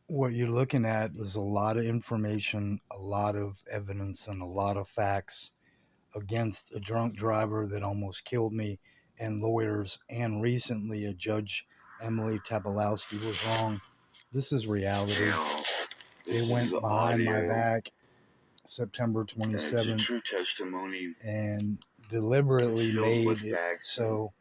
What you're looking at is a lot of information, a lot of evidence, and a lot of facts against a drunk driver that almost killed me, and lawyers, and recently a judge, Emily Tabalowski, was wrong. This is reality. Now, They this is went behind my audio, back September and it's a 27th true testimony. and deliberately It's filled made with it facts and so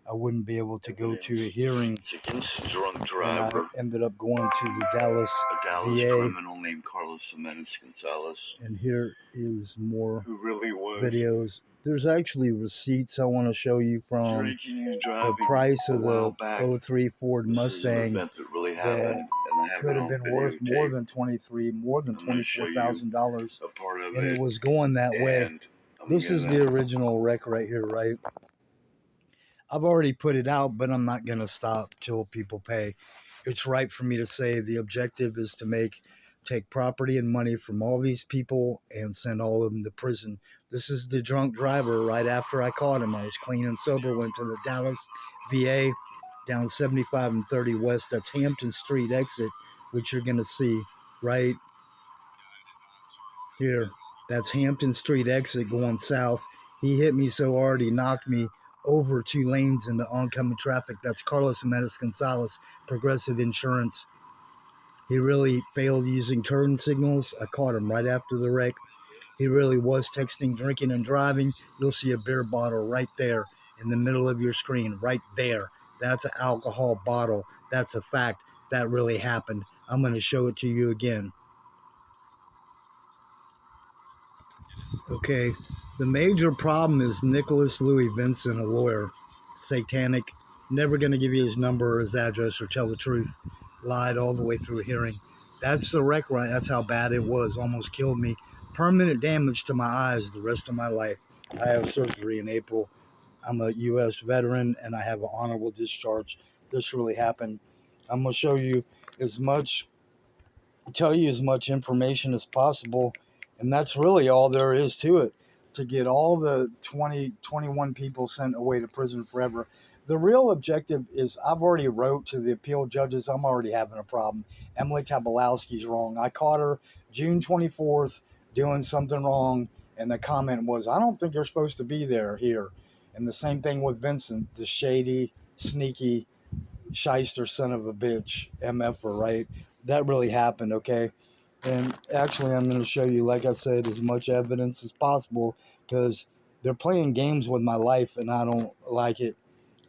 I wouldn't be able to go to a evidence. hearing, It's against a drunk and I driver, ended up going to the Dallas a Dallas VA. criminal named Carlos Gonzalez, And here is more who really was videos. There's actually receipts I want to show you from drinking and the driving price a of while the back. '03 Ford This is an Mustang event that really that happened, and I have could it have on been worth more videotape. than more than I'm going to show you $24,000, a part of and it it, was going that way. and This is the original wreck right here, right? I've already put it out, but I'm not going to stop till people pay. It's right for me to say the objective is to take property and money from all these people and send all of them to prison. This is the drunk driver right after I caught him. I was clean and sober, went to the Dallas VA down 75 and 30 West. That's Hampton Street exit, which you're going to see right here. That's Hampton Street exit going south. He hit me so hard he knocked me over 2 lanes in the oncoming traffic. That's Carlos Gonzalez, Progressive Insurance. He really failed using turn signals. I caught him right after the wreck. He really was texting, drinking, and driving. You'll see a beer bottle right there in the middle of your screen, right there. That's an alcohol bottle. That's a fact. That really happened. I'm going to show it to you again. Okay, the major problem is Nicholas Louis Vincent, a lawyer, satanic, never going to give you his number or his address or tell the truth, lied all the way through a hearing. That's the wreck, right? That's how bad it was. Almost killed me. Permanent damage to my eyes the rest of my life. I have surgery in April. I'm a U.S. veteran and I have an honorable discharge. This really happened. I'm going to show you as much, tell you as much information as possible, and that's really all there is to it, to get all the 21 people sent away to prison forever. The real objective is I've already wrote to the appeal judges. I'm already having a problem. Emily Tabalowski's wrong. I caught her June 24th doing something wrong, and the comment was, I don't think you're supposed to be here. And the same thing with Vincent, the shady, sneaky, shyster son of a bitch, MFer, right? That really happened, okay? And actually, I'm going to show you, like I said, as much evidence as possible because they're playing games with my life and I don't like it.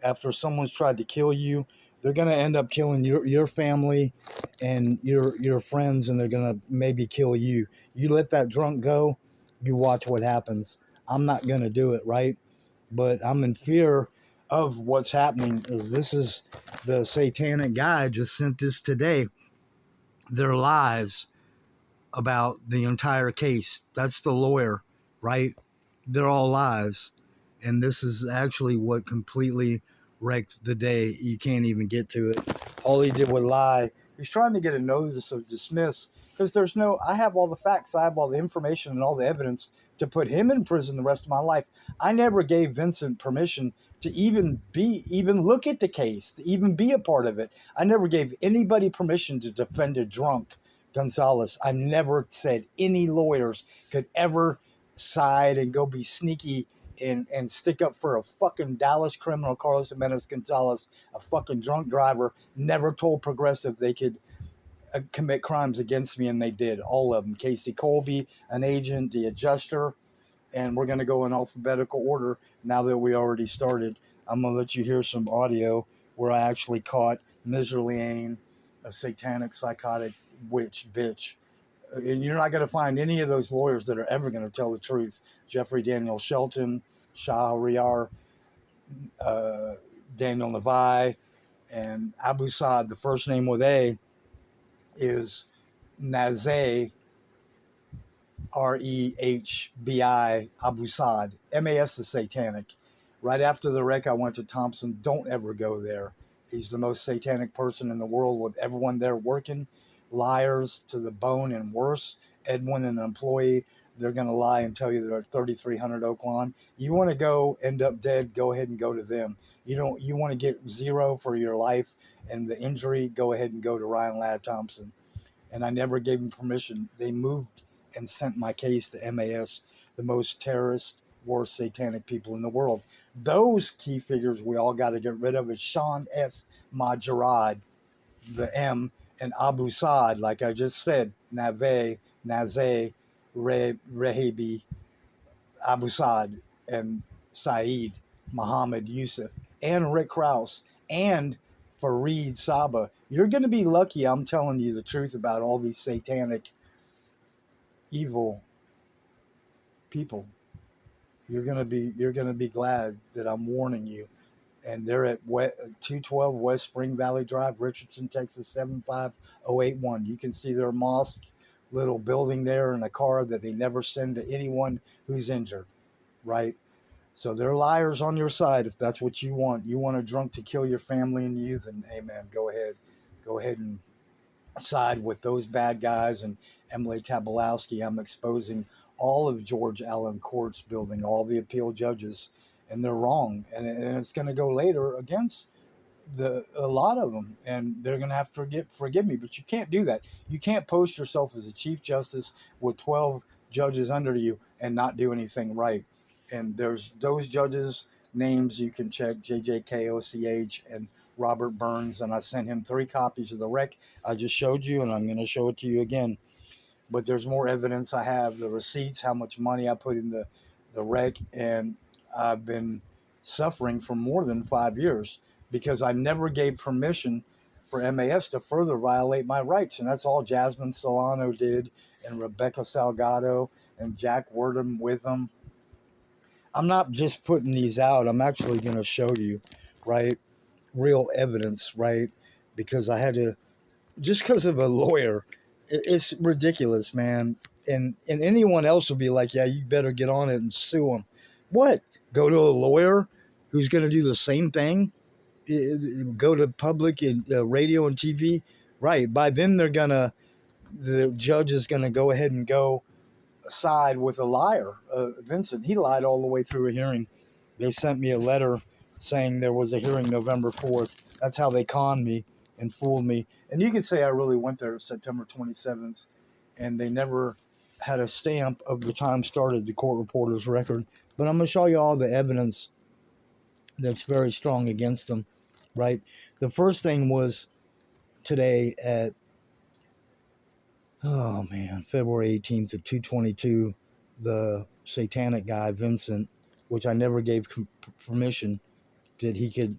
After someone's tried to kill you, they're going to end up killing your family and your friends, and they're going to maybe kill you. You let that drunk go, you watch what happens. I'm not going to do it, right? But I'm in fear of what's happening. Is this is the satanic guy just sent this today. Their lies about the entire case. That's the lawyer, right? They're all lies. And this is actually what completely wrecked the day. You can't even get to it. All he did was lie. He's trying to get a notice of dismiss because I have all the facts, I have all the information and all the evidence to put him in prison the rest of my life. I never gave Vincent permission to even look at the case, to even be a part of it. I never gave anybody permission to defend a drunk Gonzalez. I never said any lawyers could ever side and go be sneaky and stick up for a fucking Dallas criminal, Carlos Gonzalez, a fucking drunk driver. Never told Progressive they could commit crimes against me, and they did, all of them. Casey Colby, an agent, the adjuster, and we're going to go in alphabetical order now that we already started. I'm going to let you hear some audio where I actually caught Miserly Ain, a satanic, psychotic witch bitch. And you're not going to find any of those lawyers that are ever going to tell the truth. Jeffrey Daniel Shelton, Shahriar, uh, Daniel Levi, and Abu Saad. The first name with A is Nazeh, Rehbi, Abu Saad. MAS is satanic. Right after the wreck, I went to Thompson. Don't ever go there. He's the most satanic person in the world, with everyone there working. Liars to the bone and worse. Edwin, an employee, they're going to lie and tell you they're at 3300 Oak Lawn. You want to go end up dead, go ahead and go to them. You want to get zero for your life and the injury, go ahead and go to Ryan Ladd Thompson. and I never gave them permission. They moved and sent my case to MAS, the most terrorist, worst satanic people in the world. Those key figures we all got to get rid of is Sean S. Majarad, the M, and Abu Saad, like I just said, Nazeh, Rehabi, Abu Saad, and Saeed, Muhammad Yusuf, and Rick Krause, and Fareed Saba. You're going to be lucky I'm telling you the truth about all these satanic, evil people. You're gonna be glad that I'm warning you. And they're at 212 West Spring Valley Drive, Richardson, Texas 75081. You can see their mosque, little building there, and a car that they never send to anyone who's injured, right? So they're liars on your side if that's what you want. You want a drunk to kill your family and you, then amen. Go ahead and side with those bad guys and Emily Tabalowski. I'm exposing all of George Allen Court's building, all the appeal judges, and they're wrong. And it's going to go later against a lot of them, and they're going to have to forgive me. But you can't do that. You can't post yourself as a chief justice with 12 judges under you and not do anything right. And there's those judges' names you can check: JJKOCH and Robert Burns. And I sent him 3 copies of the rec I just showed you, and I'm going to show it to you again. But there's more evidence. I have the receipts, how much money I put in the rec, and I've been suffering for more than 5 years because I never gave permission for MAS to further violate my rights. And that's all Jasmine Solano did, and Rebecca Salgado, and Jack Wordham with them. I'm not just putting these out. I'm actually going to show you, right, real evidence, right, because I had to, just because of a lawyer. It's ridiculous, man. And anyone else will be like, yeah, you better get on it and sue them. What? Go to a lawyer who's going to do the same thing? Go to public and radio and TV? Right. By then the judge is going to go ahead and go side with a liar. Vincent, he lied all the way through a hearing. They sent me a letter saying there was a hearing November 4th. That's how they conned me and fooled me. And you could say I really went there September 27th, and they never had a stamp of the time started, the court reporter's record. But I'm going to show you all the evidence that's very strong against them, right? The first thing was today at, oh man, February 18th at 2:22, the satanic guy, Vincent, which I never gave permission that he could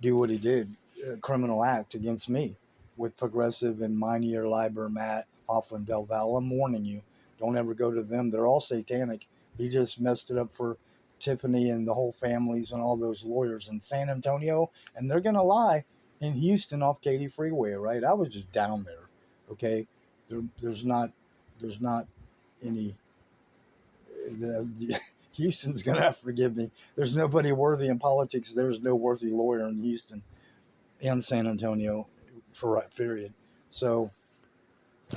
do what he did, a criminal act against me with Progressive and Minear, Liber, Matt, Hoffman, Del Val. I'm warning you, don't ever go to them. They're all satanic. He just messed it up for Tiffany and the whole families and all those lawyers in San Antonio, and they're going to lie in Houston off Katy Freeway, right? I was just down there, okay? There's not any... Houston's going to have to forgive me. There's nobody worthy in politics. There's no worthy lawyer in Houston and San Antonio, period. So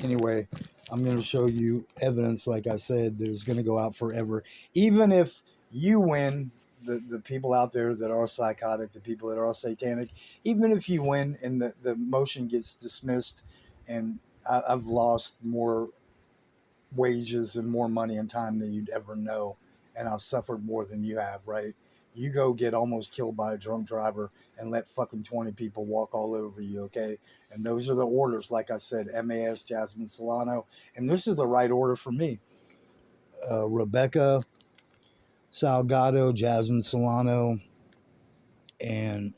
anyway, I'm going to show you evidence, like I said, that is going to go out forever. Even if you win, the people out there that are psychotic, the people that are satanic, even if you win and the motion gets dismissed, and I've lost more wages and more money and time than you'd ever know, and I've suffered more than you have, right? You go get almost killed by a drunk driver and let fucking 20 people walk all over you, okay? And those are the orders, like I said, MAS, Jasmine Solano, and this is the right order for me. Rebecca Salgado, Jasmine Solano, and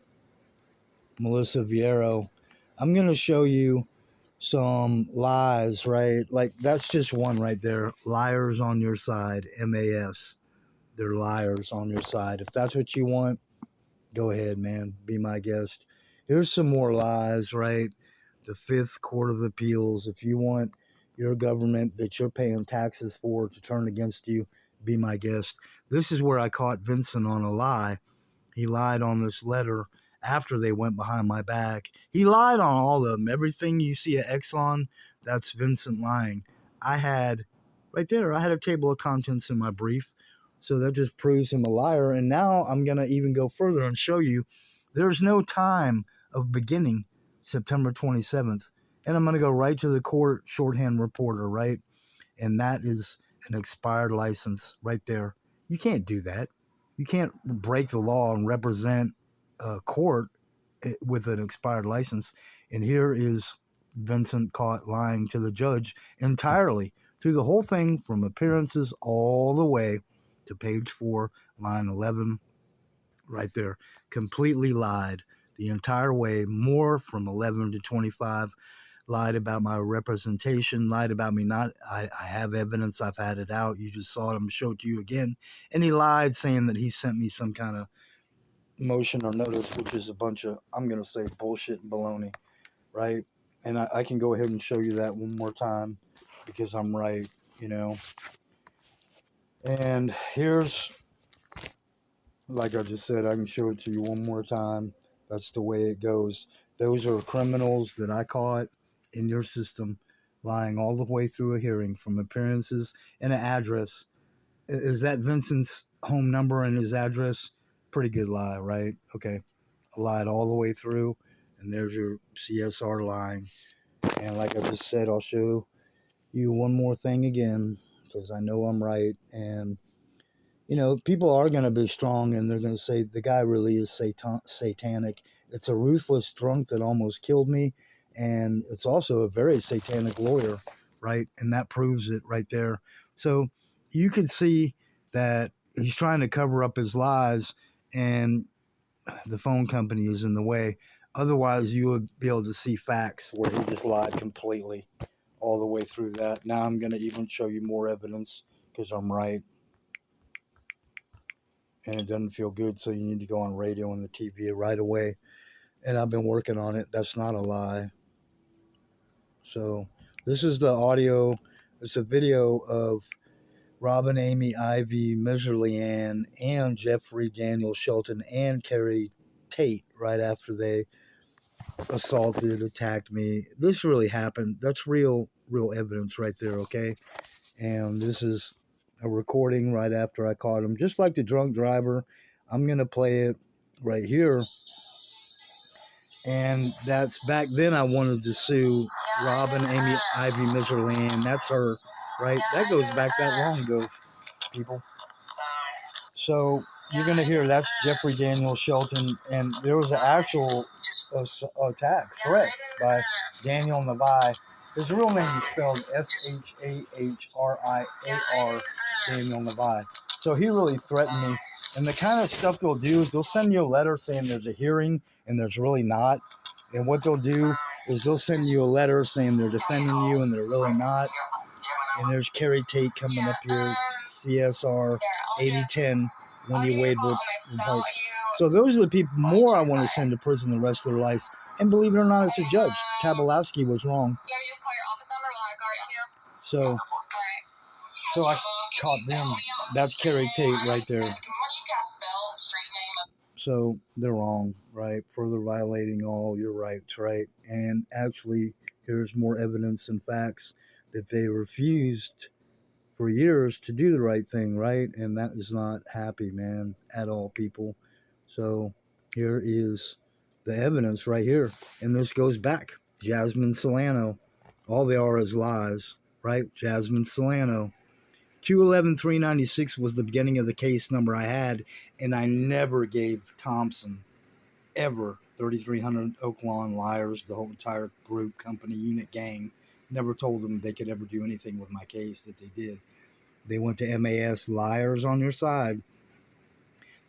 Melissa Viero. I'm going to show you some lies, right? Like, that's just one right there. Liars on your side, MAS. They're liars on your side. If that's what you want, go ahead, man. Be my guest. Here's some more lies, right? The Fifth Court of Appeals. If you want your government that you're paying taxes for to turn against you, be my guest. This is where I caught Vincent on a lie. He lied on this letter after they went behind my back. He lied on all of them. Everything you see at Exxon, that's Vincent lying. I had, right there, I had a table of contents in my brief. So that just proves him a liar. And now I'm going to even go further and show you there's no time of beginning September 27th. And I'm going to go right to the court shorthand reporter, right? And that is an expired license right there. You can't do that. You can't break the law and represent a court with an expired license. And here is Vincent caught lying to the judge entirely through the whole thing from appearances all the way to page 4, line 11, right there. Completely lied the entire way, more from 11 to 25. Lied about my representation, lied about me not. I have evidence, I've had it out. You just saw it, I'm going to show it to you again. And he lied saying that he sent me some kind of motion or notice, which is a bunch of, I'm going to say, bullshit and baloney, right? And I can go ahead and show you that one more time because I'm right, you know. And here's, like I just said, I can show it to you one more time. That's the way it goes. Those are criminals that I caught in your system lying all the way through a hearing from appearances and an address. Is that Vincent's home number and his address? Pretty good lie, right? Okay. I lied all the way through, and there's your CSR lying. And like I just said, I'll show you one more thing again because I know I'm right. And you know, people are going to be strong and they're going to say the guy really is satanic. It's a ruthless drunk that almost killed me. And it's also a very satanic lawyer, right? And that proves it right there. So you can see that he's trying to cover up his lies and the phone company is in the way. Otherwise, you would be able to see facts where he just lied completely all the way through that. Now I'm going to even show you more evidence because I'm right. And it doesn't feel good, so you need to go on radio and the TV right away. And I've been working on it. That's not a lie. So this is the audio. It's a video of Robin, Amy, Ivy, Miserly Ann, and Jeffrey Daniel Shelton and Carrie Tate right after they assaulted, attacked me. This really happened. That's real evidence right there, okay? And this is a recording right after I caught him. Just like the drunk driver, I'm going to play it right here. And that's back then I wanted to sue Robin, Amy, Ivy, Miserly Ann. That's her, right? That goes back that long ago, people. So you're going to hear that's Jeffrey Daniel Shelton. And there was an actual attack, threats by Daniel Navi. His real name is spelled Shahriar, Daniel Navi. So he really threatened me. And the kind of stuff they'll do is they'll send you a letter saying there's a hearing and there's really not. And what they'll do is they'll send you a letter saying they're defending you and they're really not. And there's Carrie Tate coming up here, CSR 8010, Wendy Wade Parks. So those are the people more I want to send to prison the rest of their lives. And believe it or not, it's a judge. Kabalowski was wrong. So I caught them. That's Carrie Tate right there. So they're wrong, right? Further violating all your rights, right? And actually, here's more evidence and facts that they refused for years to do the right thing, right? And that is not happy, man, at all, people. So here is the evidence right here. And this goes back. Jasmine Solano. All they are is lies, right? Jasmine Solano. 211-396 was the beginning of the case number I had, and I never gave Thompson, ever, 3300 Oak Lawn liars, the whole entire group, company, unit, gang, never told them they could ever do anything with my case that they did. They went to MAS, liars on your side.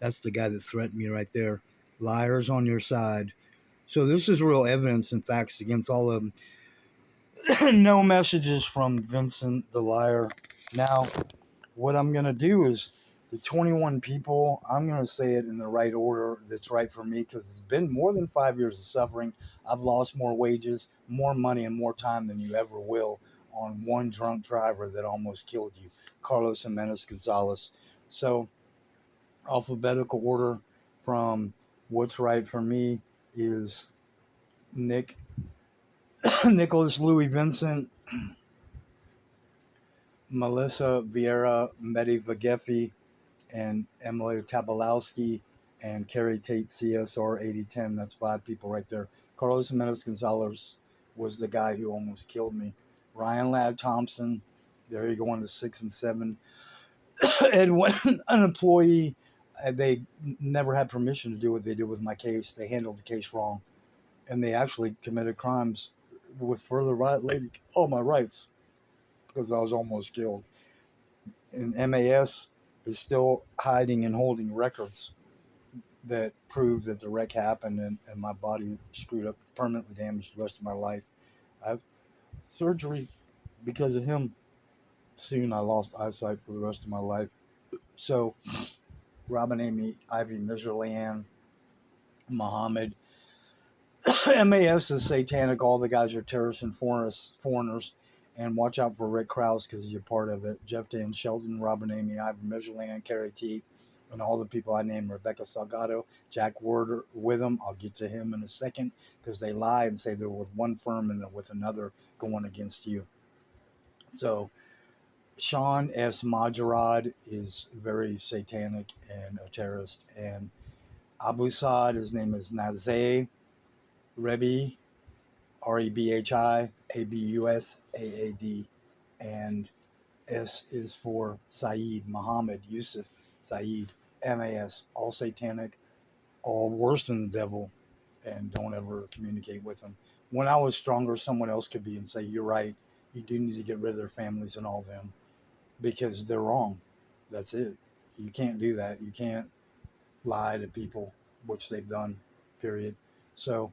That's the guy that threatened me right there. Liars on your side. So this is real evidence and facts against all of them. No messages from Vincent the liar. Now, what I'm going to do is the 21 people, I'm going to say it in the right order that's right for me because it's been more than 5 years of suffering. I've lost more wages, more money, and more time than you ever will on one drunk driver that almost killed you, Carlos Jimenez Gonzalez. So, alphabetical order from what's right for me is Nicholas Louis Vincent, Melissa Vieira Medivagefi, and Emily Tabalowski, and Carrie Tate, CSR 8010. That's 5 people right there. Carlos Jimenez Gonzalez was the guy who almost killed me. Ryan Ladd Thompson, there you go on the 6 and 7. And when an employee, they never had permission to do what they did with my case. They handled the case wrong, and they actually committed crimes with further violating all my rights because I was almost killed. And MAS is still hiding and holding records that prove that the wreck happened, and my body screwed up, permanently damaged the rest of my life. I have surgery because of him. Soon I lost eyesight for the rest of my life. So Robin Amy, Ivy Mizraelian, Muhammad. MAS is satanic. All the guys are terrorists and foreigners. And watch out for Rick Krause because he's a part of it. Jeff Dan Sheldon, Robin Amy, Ivy Mizraelian, Carrie T, and all the people I named, Rebecca Salgado, Jack Warder with them. I'll get to him in a second because they lie and say they're with one firm and they're with another going against you. So Sean S. Majarad is very satanic and a terrorist. And Abu Saad, his name is Nazeh Rebi, Rebhi, Abusaad, and S is for Saeed, Muhammad, Yusuf, Saeed, MAS, all satanic, all worse than the devil, and don't ever communicate with them. When I was stronger, someone else could be and say, you're right, you do need to get rid of their families and all them, because they're wrong. That's it. You can't do that. You can't lie to people, which they've done, period. So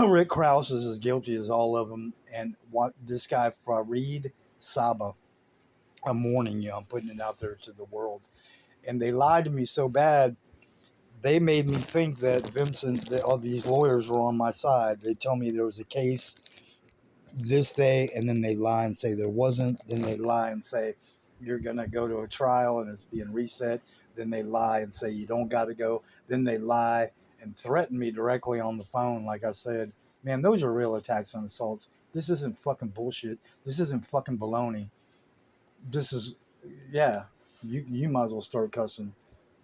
Rick Krause is as guilty as all of them. And what this guy, Farid Saba, I'm warning you, I'm putting it out there to the world. And they lied to me so bad, they made me think that Vincent, that all these lawyers were on my side. They tell me there was a case this day, and then they lie and say there wasn't. Then they lie and say you're going to go to a trial and it's being reset. Then they lie and say you don't got to go. Then they lie and threaten me directly on the phone. Like I said, man, those are real attacks and assaults. This isn't fucking bullshit. This isn't fucking baloney. This is, yeah, you might as well start cussing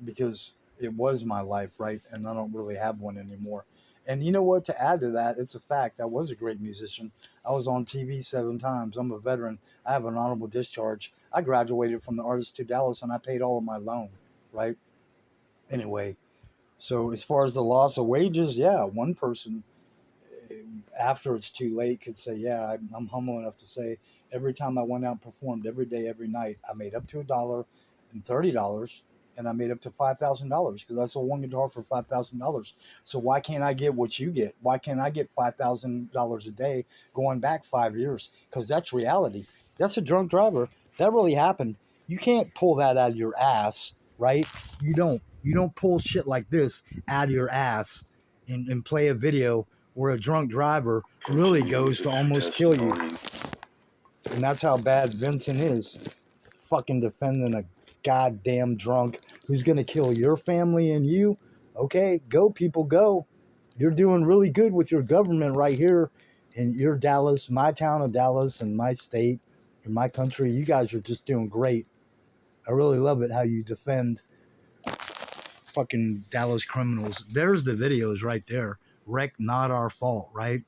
because it was my life, right? And I don't really have one anymore. And you know what? To add to that, it's a fact. I was a great musician. I was on TV 7 times. I'm a veteran. I have an honorable discharge. I graduated from the Artist to Dallas, and I paid all of my loan, right? Anyway, so as far as the loss of wages, yeah, one person after it's too late could say, yeah, I'm humble enough to say every time I went out and performed every day, every night, I made up to $1.30, and I made up to $5,000 because I sold one guitar for $5,000. So why can't I get what you get? Why can't I get $5,000 a day going back 5 years? Because that's reality. That's a drunk driver. That really happened. You can't pull that out of your ass, right? You don't pull shit like this out of your ass and play a video where a drunk driver really goes to almost kill you. And that's how bad Vincent is. Fucking defending a goddamn drunk who's going to kill your family and you. Okay, go people, go. You're doing really good with your government right here in your Dallas, my town of Dallas, and my state, and my country. You guys are just doing great. I really love it how you defend fucking Dallas criminals. There's the videos right there. Wreck Not Our Fault, right?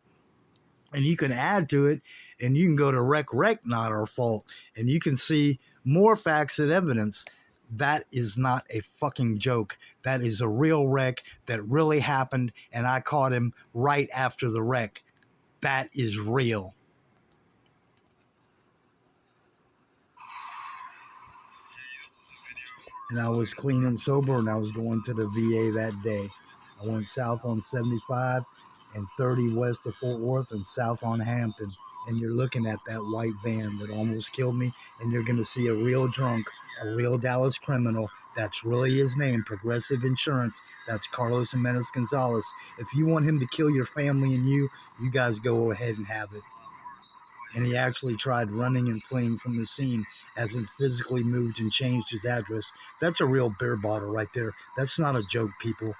And you can add to it, and you can go to Wreck Not Our Fault, and you can see more facts and evidence. That is not a fucking joke. That is a real wreck that really happened, and I caught him right after the wreck. That is real. And I was clean and sober, and I was going to the VA that day. I went south on 75 and 30 west of Fort Worth and south on Hampton. And you're looking at that white van that almost killed me, and you're going to see a real drunk, a real Dallas criminal. That's really his name, Progressive Insurance. That's Carlos Jimenez Gonzalez. If you want him to kill your family and you guys go ahead and have it. And he actually tried running and fleeing from the scene as he physically moved and changed his address. That's a real beer bottle right there. That's not a joke, people.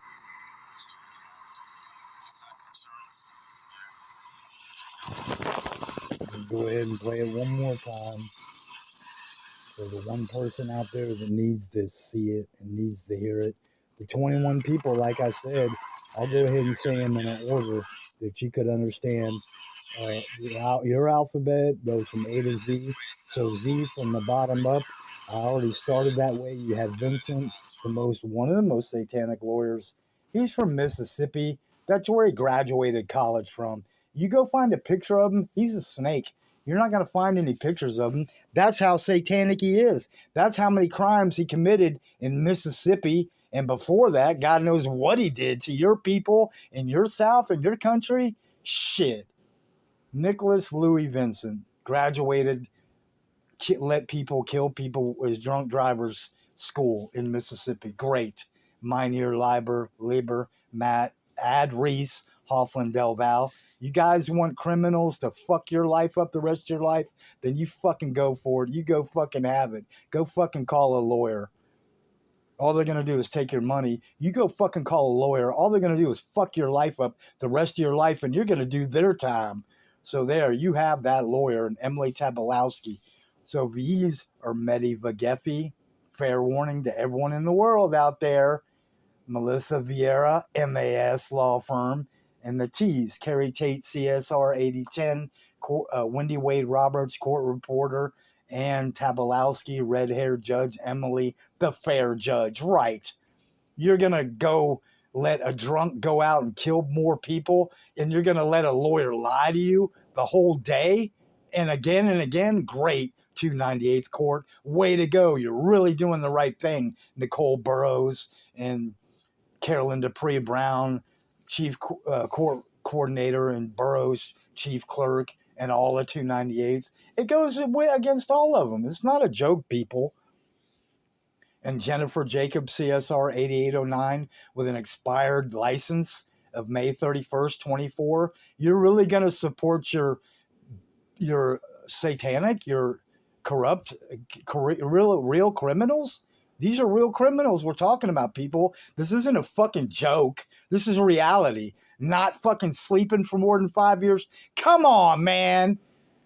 Go ahead and play it one more time for the one person out there that needs to see it and needs to hear it. The 21 people, like I said, I'll go ahead and say them in an order that you could understand Your alphabet goes from A to Z. So Z from the bottom up. I already started that way. You have Vincent, one of the most satanic lawyers. He's from Mississippi. That's where he graduated college from. You go find a picture of him. He's a snake. You're not going to find any pictures of him. That's how satanic he is. That's how many crimes he committed in Mississippi. And before that, God knows what he did to your people in your South and your country. Shit. Nicholas Louis Vincent graduated, let people kill people as drunk drivers school in Mississippi. Great. Meineer, Lieber, Matt, Ad Reese, Hoffman, Del Val. You guys want criminals to fuck your life up the rest of your life? Then you fucking go for it. You go fucking have it. Go fucking call a lawyer. All they're going to do is take your money. You go fucking call a lawyer. All they're going to do is fuck your life up the rest of your life, and you're going to do their time. So there, you have that lawyer, and Emily Tabalowski. So these are Medi Vagefi. Fair warning to everyone in the world out there. Melissa Vieira, MAS law firm. And the T's, Carrie Tate, CSR 8010, Wendy Wade Roberts, court reporter, and Tabalowski, red-haired judge, Emily, the fair judge. Right. You're going to go let a drunk go out and kill more people, and you're going to let a lawyer lie to you the whole day? And again, great, 298th Court. Way to go. You're really doing the right thing, Nicole Burrows and Carolyn Dupree Brown, chief court coordinator, and Burroughs, chief clerk, and all the 298th. It goes against all of them. It's not a joke, people. And Jennifer Jacobs, CSR 8809, with an expired license of May 31st, 24. You're really going to support your satanic, your corrupt, real criminals? These are real criminals we're talking about, people. This isn't a fucking joke. This is reality. Not fucking sleeping for more than 5 years. Come on, man.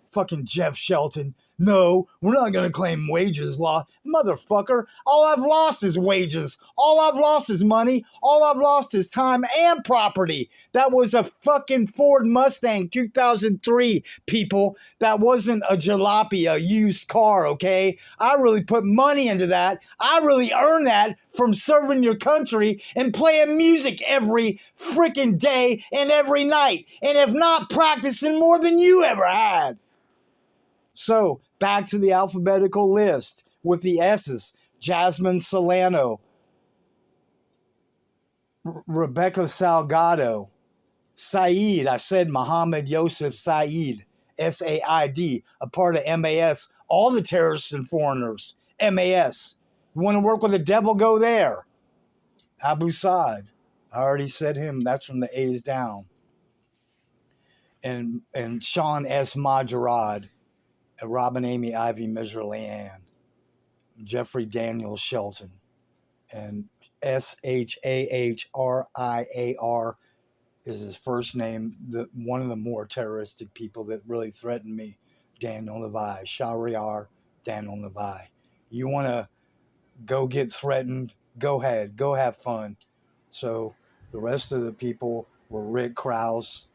Fucking Jeff Shelton. No, we're not going to claim wages law. Motherfucker, all I've lost is wages. All I've lost is money. All I've lost is time and property. That was a fucking Ford Mustang 2003, people. That wasn't a jalopy, a used car, okay? I really put money into that. I really earned that from serving your country and playing music every freaking day and every night. And if not, practicing more than you ever had. So, back to the alphabetical list with the S's. Jasmine Solano, Rebecca Salgado, Saeed, I said Muhammad Yosef Saeed, S-A-I-D, a part of MAS, all the terrorists and foreigners, MAS. You want to work with the devil, go there. Abu Saad, I already said him, that's from the A's down. And Sean S. Majerad, Robin Amy Ivy Measure Leanne, Jeffrey Daniel Shelton, and Shahriar is his first name, one of the more terroristic people that really threatened me, Daniel Levi, Shahriar Daniel Levi. You want to go get threatened, go ahead, go have fun. So the rest of the people were Rick Krause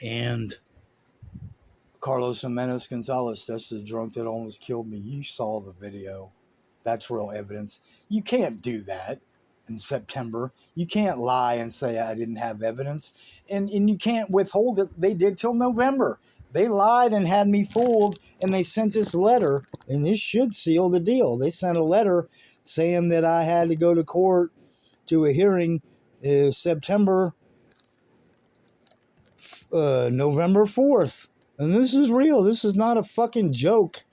and Carlos Jimenez Gonzalez. That's the drunk that almost killed me. You saw the video. That's real evidence. You can't do that in September. You can't lie and say I didn't have evidence. And you can't withhold it. They did till November. They lied and had me fooled, and they sent this letter, and this should seal the deal. They sent a letter saying that I had to go to court to a hearing November 4th. And this is real. This is not a fucking joke.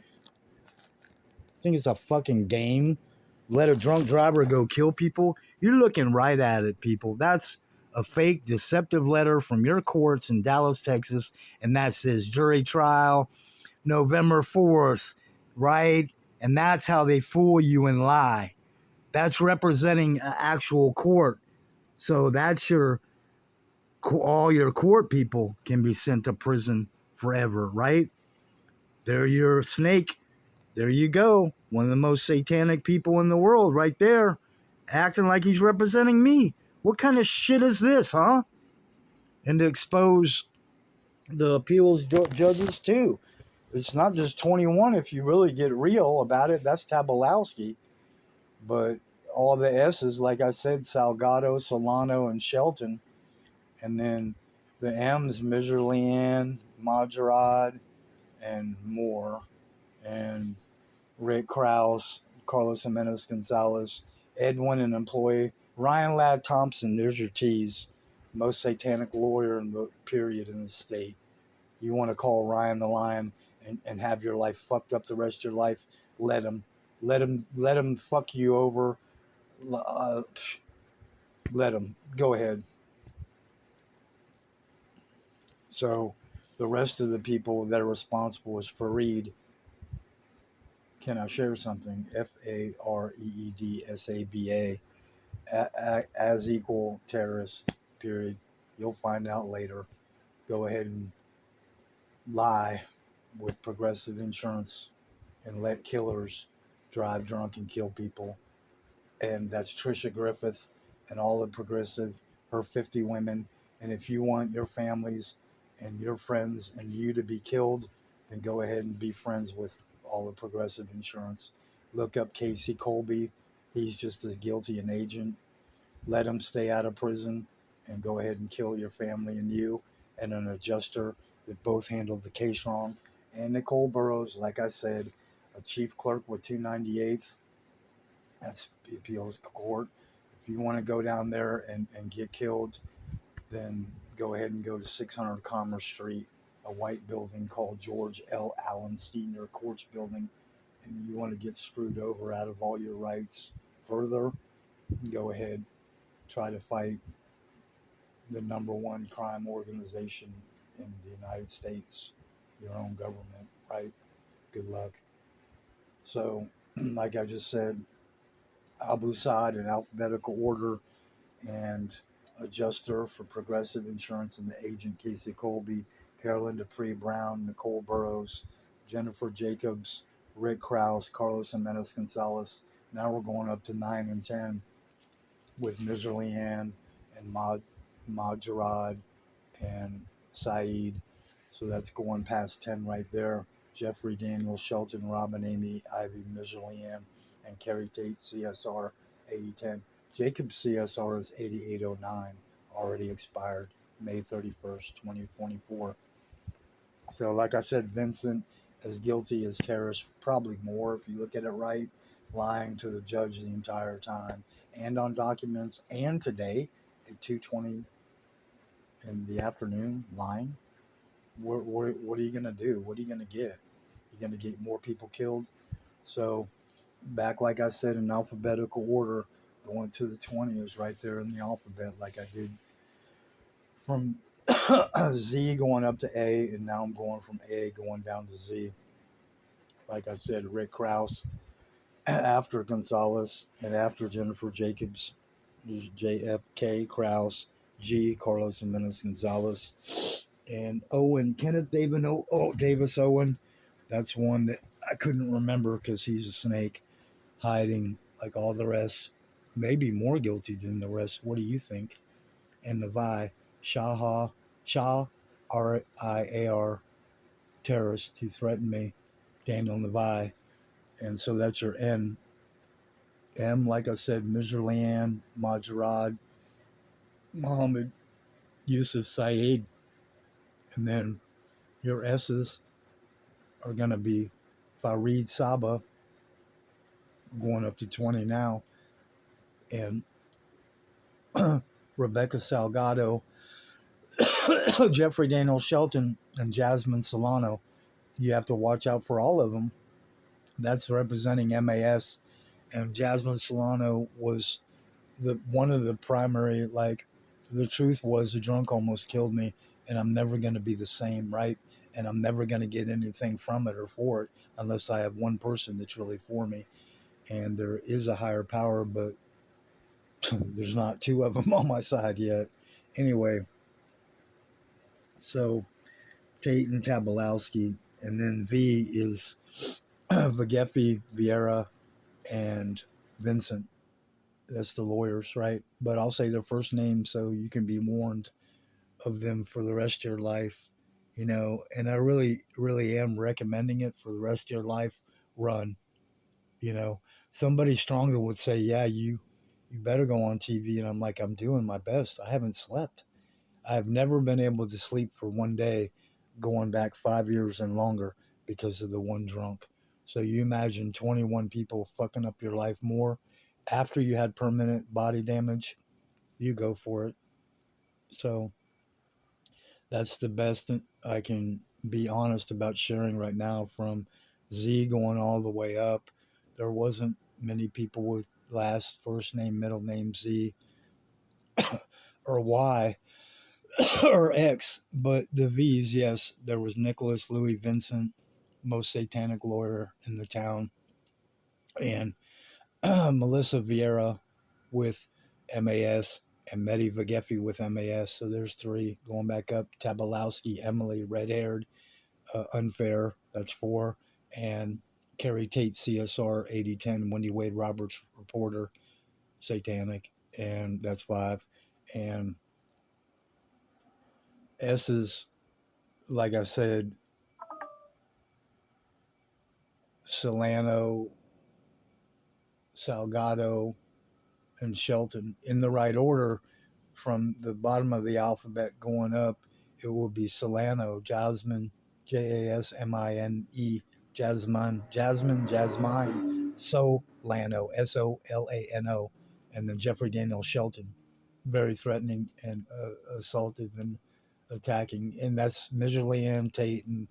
I think it's a fucking game. Let a drunk driver go kill people. You're looking right at it, people. That's a fake, deceptive letter from your courts in Dallas, Texas. And that says jury trial November 4th, right? And that's how they fool you and lie. That's representing an actual court. So that's all your court people can be sent to prison forever, right? They're your snake. There you go. One of the most satanic people in the world right there, acting like he's representing me. What kind of shit is this, huh? And to expose the appeals judges too. It's not just 21 if you really get real about it. That's Tabalowski. But all the S's, like I said, Salgado, Solano, and Shelton. And then the M's, Measure Leanne, Majerod, and Moore. And Rick Krause, Carlos Jimenez Gonzalez, Edwin, an employee, Ryan Ladd Thompson, there's your T's. Most satanic lawyer in the period in the state. You want to call Ryan the Lion and have your life fucked up the rest of your life, let him. Let him fuck you over. Uh, let him. Go ahead. So the rest of the people that are responsible is Fareed. Can I share something? FAREEDSABA as equal terrorist, period. You'll find out later. Go ahead and lie with Progressive Insurance and let killers drive drunk and kill people. And that's Trisha Griffith and all the Progressive, her 50 women. And if you want your families and your friends and you to be killed, then go ahead and be friends with all the Progressive Insurance. Look up Casey Colby. He's just as guilty an agent. Let him stay out of prison and go ahead and kill your family and you, and an adjuster that both handled the case wrong. And Nicole Burrows, like I said, a chief clerk with 298th. That's appeals court. If you want to go down there and get killed, then go ahead and go to 600 Commerce Street, a white building called George L. Allen Senior Courts Building, and you want to get screwed over out of all your rights further, go ahead. Try to fight the number one crime organization in the United States, your own government, right? Good luck. So, like I just said, Abu Saad in alphabetical order, and adjuster for Progressive Insurance and the agent Casey Colby, Carolyn Dupree Brown, Nicole Burrows, Jennifer Jacobs, Rick Krause, Carlos Jimenez Gonzalez. Now we're going up to 9 and 10 with Miser Leanne and Mad Jarad and Saeed. So that's going past 10 right there. Jeffrey Daniel, Shelton, Robin, Amy, Ivy, Miser Leanne, and Carrie Tate, CSR 8010. Jacob's CSR is 8809, already expired May 31st, 2024. So, like I said, Vincent as guilty as terrorist, probably more if you look at it right, lying to the judge the entire time, and on documents, and today at 2:20 in the afternoon, lying. What are you gonna do? What are you gonna get? You're gonna get more people killed. So, back like I said in alphabetical order, going to the 20 is right there in the alphabet, like I did from Z going up to A, and now I'm going from A going down to Z. Like I said, Rick Krause after Gonzalez and after Jennifer Jacobs, JFK Krause, G Carlos Jimenez Gonzalez, and Owen Kenneth Davis Owen. That's one that I couldn't remember because he's a snake hiding like all the rest. Maybe more guilty than the rest. What do you think? And Navi Shah RIAR terrorist who threatened me, Daniel Navi. And so that's your N. M, like I said, Mizr Leanne, Majerad, Mohammed, Yusuf Saeed. And then your S's are going to be Farid Saba, going up to 20 now, and Rebecca Salgado, Jeffrey Daniel Shelton, and Jasmine Solano. You have to watch out for all of them. That's representing MAS. And Jasmine Solano was one of the primary, like, the truth was the drunk almost killed me, and I'm never going to be the same, right? And I'm never going to get anything from it or for it unless I have one person that's really for me. And there is a higher power, but there's not two of them on my side yet. Anyway, so Tate and Tabalowski, and then V is Vagefi, Vieira, and Vincent. That's the lawyers, right? But I'll say their first name so you can be warned of them for the rest of your life. And I really, really am recommending it for the rest of your life. Run, you know. Somebody stronger would say, yeah, you better go on TV. And I'm like, I'm doing my best. I haven't slept. I've never been able to sleep for one day going back 5 years and longer because of the one drunk. So you imagine 21 people fucking up your life more after you had permanent body damage, you go for it. So that's the best I can be honest about sharing right now. From Z going all the way up, there wasn't many people with last first name, middle name Z or Y or X, but the V's, yes, there was Nicholas Louis Vincent, most satanic lawyer in the town, and Melissa Vieira with MAS, and Medi Vagefi with MAS. So there's three. Going back up, Tabalowski, Emily, red haired, unfair, that's four, and Carrie Tate, CSR 8010, Wendy Wade Roberts, reporter, satanic, and that's five. And S is, like I said, Solano, Salgado, and Shelton in the right order from the bottom of the alphabet going up. It will be Solano, Jasmine, Jasmine, Jasmine, Solano, Solano, and then Jeffrey Daniel Shelton, very threatening and assaultive and attacking. And that's Miserly Ann, Tate, and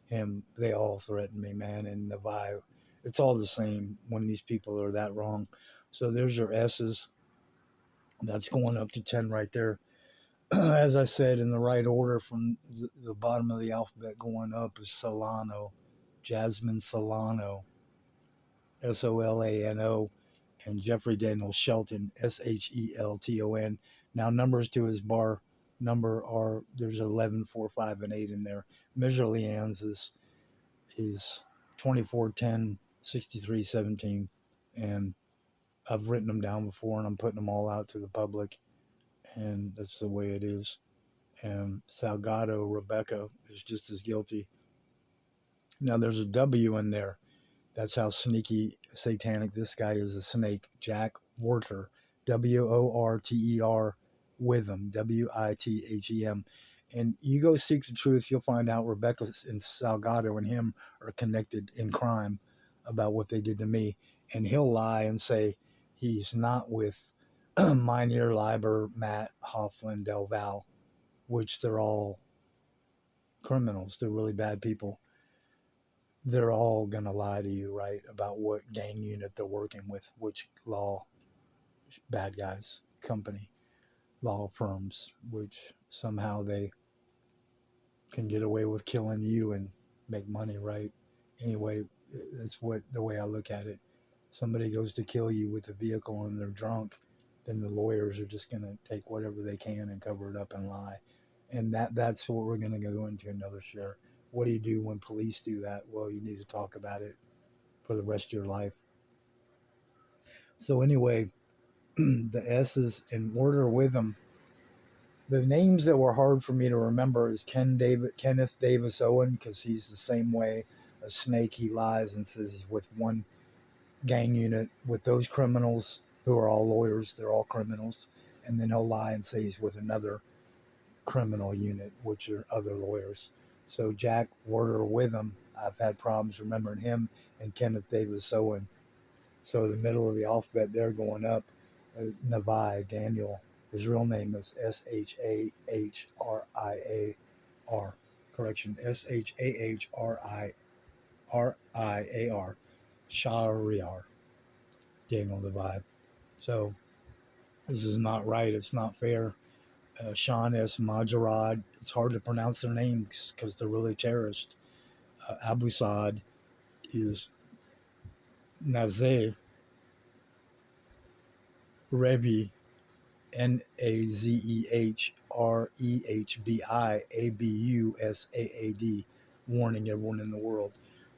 him. They all threaten me, man. And the vibe, it's all the same when these people are that wrong. So there's your S's. That's going up to 10 right there. As I said, in the right order from the bottom of the alphabet going up is Solano, Jasmine Solano, Solano, and Jeffrey Daniel Shelton, Shelton. Now, numbers to his bar number are there's 11, 4, 5, and 8 in there. Measure Leanne's is 24, 10, 63, 17. And I've written them down before and I'm putting them all out to the public. And that's the way it is. And Salgado Rebecca is just as guilty. Now there's a W in there. That's how sneaky satanic this guy is. A snake. Jack Worter, Worter, Withem, Withem. And you go seek the truth, you'll find out Rebecca and Salgado and him are connected in crime about what they did to me. And he'll lie and say he's not with Minier, Leiber, Matt, Hofflin, Del Val, which they're all criminals. They're really bad people. They're all going to lie to you, right, about what gang unit they're working with, which law, bad guys, company, law firms, which somehow they can get away with killing you and make money, right? Anyway, that's what the way I look at it. Somebody goes to kill you with a vehicle and they're drunk, then the lawyers are just going to take whatever they can and cover it up and lie. And that's what we're going to go into another share. What do you do when police do that? Well, you need to talk about it for the rest of your life. So anyway, the S's in order with them. The names that were hard for me to remember is Kenneth Davis Owen, because he's the same way. A snake, he lies and says he's with one gang unit with those criminals who are all lawyers. They're all criminals. And then he'll lie and say he's with another criminal unit, which are other lawyers. So Jack Warder Witham, I've had problems remembering him, and Kenneth Davis Owen. So the middle of the alphabet there going up, Navi, Daniel. His real name is Shahriar. Correction, Shahriar. Shahriar. Daniel Navi. So this is not right. It's not fair. Sean S. Majarad. It's hard to pronounce their names because they're really terrorist. Abu Saad is Nazeh Rebi, Nazehrebiabusaad. Warning everyone in the world.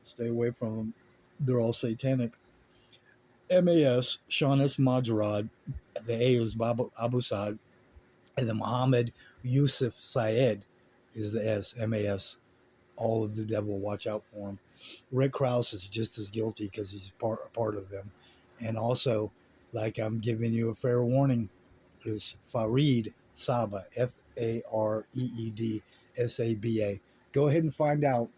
Stay away from them. They're all satanic. MAS, Sean S. Majarad. The A is Abu Saad. And then Muhammad Yusuf Syed is the S, M-A-S. All of the devil, watch out for him. Rick Krause is just as guilty because he's a part of them. And also, like I'm giving you a fair warning, is Fareed Saba, Fareed Saba. Go ahead and find out.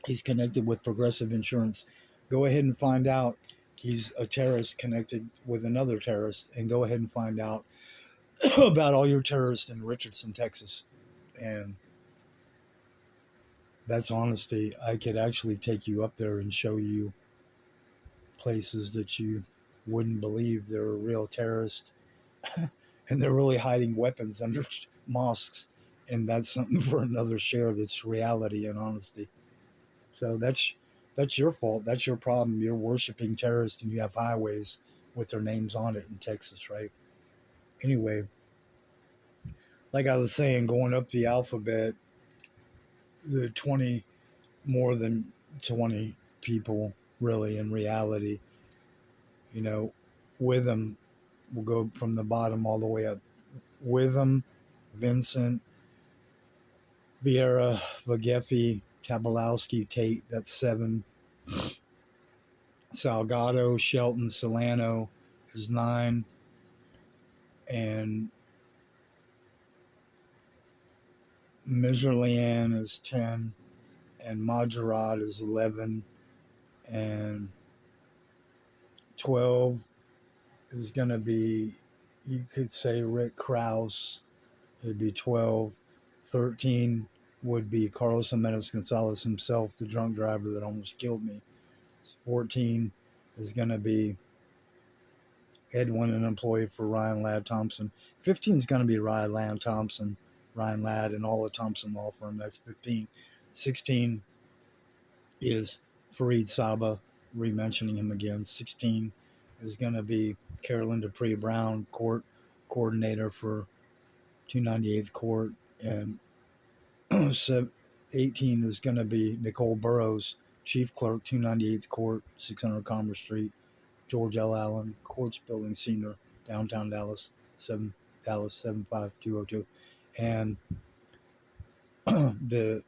He's connected with Progressive Insurance. Go ahead and find out he's a terrorist connected with another terrorist, and go ahead and find out about all your terrorists in Richardson, Texas. And that's honesty. I could actually take you up there and show you places that you wouldn't believe they're a real terrorist and they're really hiding weapons under mosques. And that's something for another share. That's reality and honesty. So that's your fault. That's your problem. You're worshiping terrorists and you have highways with their names on it in Texas, right? Anyway, like I was saying, going up the alphabet, the 20, more than 20 people really in reality, Witham will go from the bottom all the way up. Witham, Vincent, Vieira, Vagefi, Tabalowski, Tate, that's 7. Salgado, Shelton, Solano is 9. And Mizerlian is 10. And Majorat is 11. And 12 is going to be, you could say, Rick Krause. It'd be 12. 13 would be Carlos Jimenez Gonzalez himself, the drunk driver that almost killed me. 14 is going to be Edwin, an employee for Ryan Ladd Thompson. 15 is going to be Ryan Ladd Thompson, Ryan Ladd, and all the Thompson law firm. That's 15. 16 is Fareed Saba, re-mentioning him again. 16 is going to be Carolyn Dupree Brown, court coordinator for 298th Court. And 18 is going to be Nicole Burrows, chief clerk, 298th Court, 600 Commerce Street. George L. Allen, Courts Building Senior, downtown Dallas, 75202. And the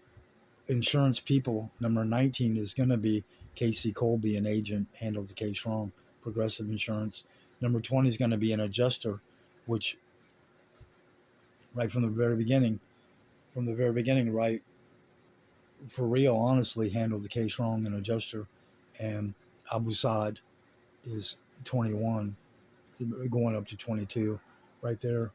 insurance people, number 19 is going to be Casey Colby, an agent, handled the case wrong, Progressive Insurance. Number 20 is going to be an adjuster, which right from the very beginning, right, for real, honestly, handled the case wrong, an adjuster. And Abu Saad is 21, going up to 22 right there.